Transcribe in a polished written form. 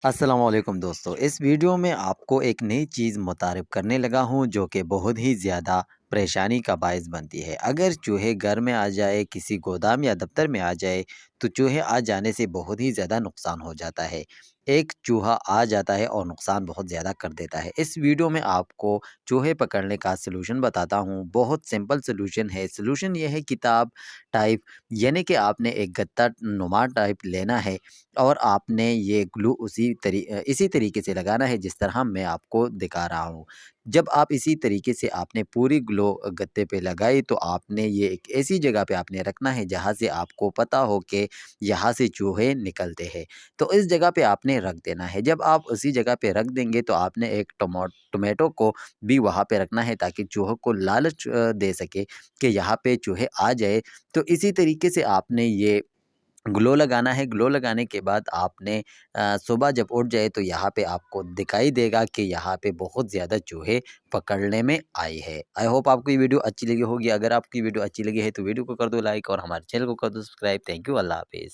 अस्सलाम वालेकुम दोस्तों, इस वीडियो में आपको एक नई चीज़ मुतारिफ़ करने लगा हूँ जो कि बहुत ही ज़्यादा परेशानी का बायस बनती है। अगर चूहे घर में आ जाए, किसी गोदाम या दफ़्तर में आ जाए, तो चूहे आ जाने से बहुत ही ज़्यादा नुकसान हो जाता है। एक चूहा आ जाता है और नुकसान बहुत ज़्यादा कर देता है। इस वीडियो में आपको चूहे पकड़ने का सॉल्यूशन बताता हूँ, बहुत सिंपल सॉल्यूशन है। सॉल्यूशन ये है किताब टाइप, यानी कि आपने एक गत्ता नुमा टाइप लेना है और आपने ये ग्लू इसी तरीके से लगाना है जिस तरह मैं आपको दिखा रहा हूँ। जब आप इसी तरीके से आपने पूरी ग्लो गत्ते पे लगाई तो आपने ये एक ऐसी जगह पे आपने रखना है जहाँ से आपको पता हो कि यहाँ से चूहे निकलते हैं। तो इस जगह पे आपने रख देना है। जब आप उसी जगह पे रख देंगे तो आपने एक टोमेटो को भी वहाँ पे रखना है ताकि चूहों को लालच दे सके कि यहाँ पे चूहे आ जाए। तो इसी तरीके से आपने ये ग्लो लगाना है। ग्लो लगाने के बाद आपने सुबह जब उठ जाए तो यहाँ पे आपको दिखाई देगा कि यहाँ पे बहुत ज़्यादा चूहे पकड़ने में आए हैं। आई होप आपको ये वीडियो अच्छी लगी होगी। अगर आपको ये वीडियो अच्छी लगी है तो वीडियो को कर दो लाइक और हमारे चैनल को कर दो सब्सक्राइब। थैंक यू, अल्लाह हाफ़िज़।